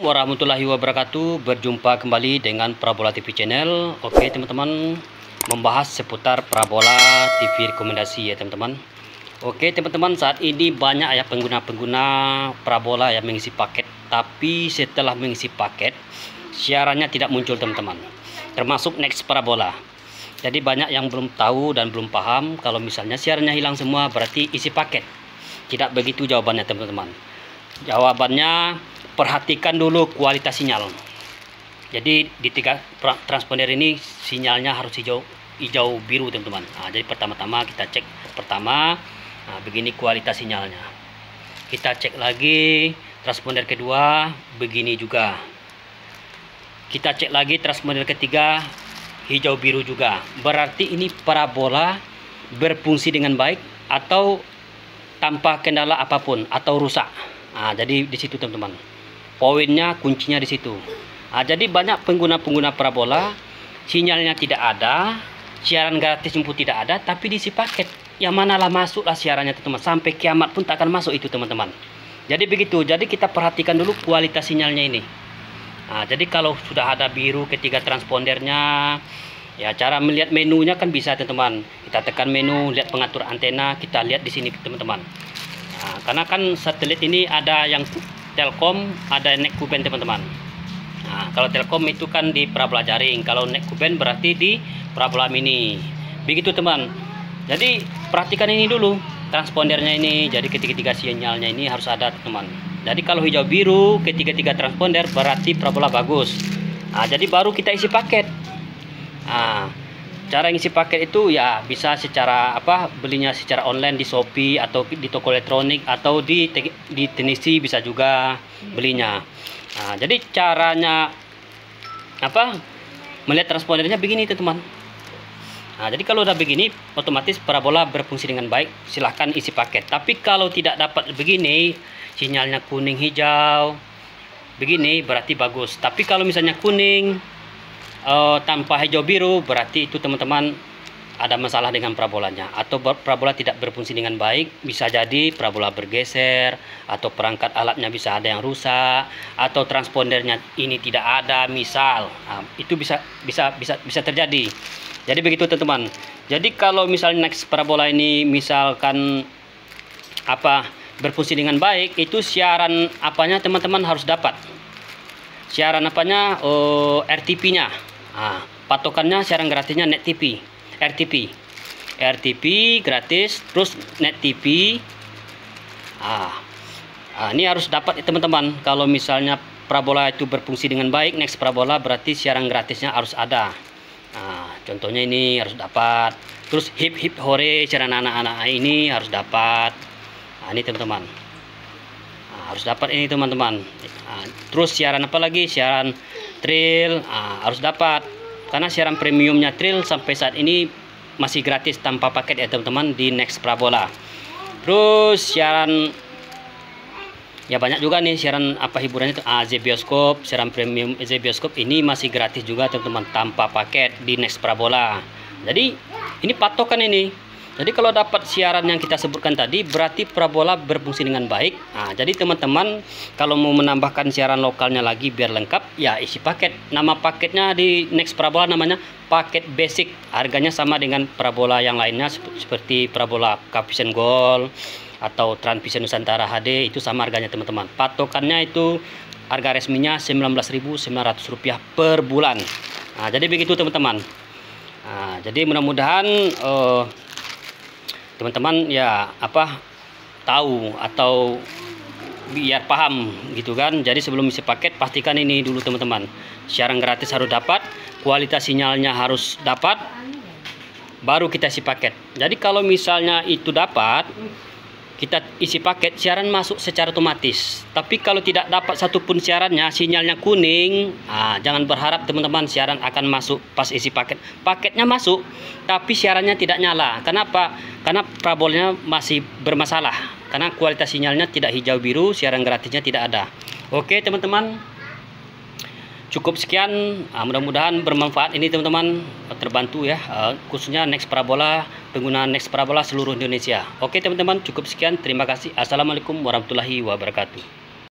warahmatullahi wabarakatuh. Berjumpa kembali dengan Parabola TV Channel. Oke teman-teman, membahas seputar Parabola TV rekomendasi ya teman-teman. Oke teman-teman, saat ini banyak ya pengguna-pengguna Parabola yang mengisi paket, tapi setelah mengisi paket siarannya tidak muncul teman-teman, termasuk Next Parabola. Jadi banyak yang belum tahu dan belum paham kalau misalnya siarannya hilang semua berarti isi paket. Tidak begitu jawabannya teman-teman. Jawabannya, perhatikan dulu kualitas sinyal. Jadi di 3 transponder ini sinyalnya harus hijau biru teman-teman. Nah, jadi pertama-tama kita cek pertama. Nah, begini kualitas sinyalnya. Kita cek lagi transponder kedua, begini juga. Kita cek lagi transponder ketiga, hijau biru juga. Berarti ini parabola berfungsi dengan baik atau tanpa kendala apapun atau rusak. Nah, jadi di situ teman-teman. Poinnya, kuncinya di situ. Nah, jadi banyak pengguna-pengguna parabola sinyalnya tidak ada, siaran gratis pun tidak ada, tapi diisi paket. Yang manalah masuklah siarannya teman-teman. Sampai kiamat pun tak akan masuk itu teman-teman. Jadi begitu. Jadi kita perhatikan dulu kualitas sinyalnya ini. Nah, jadi kalau sudah ada biru ketiga transpondernya, ya cara melihat menunya kan bisa teman-teman. Kita tekan menu, lihat pengatur antena, kita lihat di sini teman-teman. Nah, karena kan satelit ini ada yang Telkom, ada Netcuben teman-teman. Nah, kalau Telkom itu kan di parabola jaring, kalau Netcuben berarti di parabola mini. Begitu teman. Jadi perhatikan ini dulu transpondernya ini. Jadi ketiga sinyalnya ini harus ada teman. Jadi kalau hijau biru ketiga transponder berarti parabola bagus. Nah, jadi baru kita isi paket. Nah, cara ngisi paket itu ya bisa secara belinya secara online di Shopee atau di toko elektronik atau di Tenisi bisa juga belinya. Nah, jadi caranya melihat transpondernya begini teman-teman. Nah, jadi kalau udah begini otomatis parabola berfungsi dengan baik, silahkan isi paket. Tapi kalau tidak dapat begini, sinyalnya kuning hijau begini berarti bagus. Tapi kalau misalnya kuning tanpa hijau biru berarti itu teman-teman ada masalah dengan parabolanya atau parabola tidak berfungsi dengan baik. Bisa jadi parabola bergeser atau perangkat alatnya bisa ada yang rusak atau transpondernya ini tidak ada misal. Nah, itu bisa terjadi. Jadi begitu teman-teman. Jadi kalau misalnya Next Parabola ini misalkan berfungsi dengan baik, itu siaran apanya teman-teman harus dapat. Siaran apanya? RTP-nya. Nah, patokannya siaran gratisnya Net TV, RTP gratis, terus Net TV. Ini harus dapat teman-teman. Kalau misalnya parabola itu berfungsi dengan baik, Next Parabola berarti siaran gratisnya harus ada. Nah, contohnya ini harus dapat. Terus hip hip hore siaran anak-anak ini harus dapat. Nah, ini teman-teman. Nah, harus dapat ini teman-teman. Nah, terus siaran apa lagi? Siaran Trill harus dapat, karena siaran premiumnya Trill sampai saat ini masih gratis tanpa paket ya teman-teman di Next Parabola. Terus siaran ya banyak juga nih siaran hiburannya itu Z Bioskop, siaran premium Z Bioskop ini masih gratis juga teman-teman tanpa paket di Next Parabola. Jadi ini patokan ini. Jadi kalau dapat siaran yang kita sebutkan tadi berarti parabola berfungsi dengan baik. Nah, jadi teman-teman kalau mau menambahkan siaran lokalnya lagi biar lengkap ya isi paket. Nama paketnya di Next Parabola namanya paket basic. Harganya sama dengan parabola yang lainnya seperti parabola Cavision Gold atau Transvision Nusantara HD, itu sama harganya teman-teman. Patokannya itu harga resminya Rp19.900 per bulan. Nah, jadi begitu teman-teman. Nah, jadi mudah-mudahan teman-teman ya tahu atau biar paham gitu kan. Jadi sebelum isi paket pastikan ini dulu teman-teman. Siaran gratis harus dapat, kualitas sinyalnya harus dapat, baru kita isi paket. Jadi kalau misalnya itu dapat, kita isi paket, siaran masuk secara otomatis. Tapi kalau tidak dapat satupun siarannya, sinyalnya kuning, jangan berharap teman-teman siaran akan masuk pas isi paket. Paketnya masuk, tapi siarannya tidak nyala. Kenapa? Karena parabolanya masih bermasalah. Karena kualitas sinyalnya tidak hijau biru, siaran gratisnya tidak ada. Oke teman-teman, cukup sekian. Mudah-mudahan bermanfaat ini teman-teman, terbantu ya, khususnya Next Parabola, penggunaan Next Parabola seluruh Indonesia. Oke teman-teman, cukup sekian. Terima kasih. Assalamualaikum warahmatullahi wabarakatuh.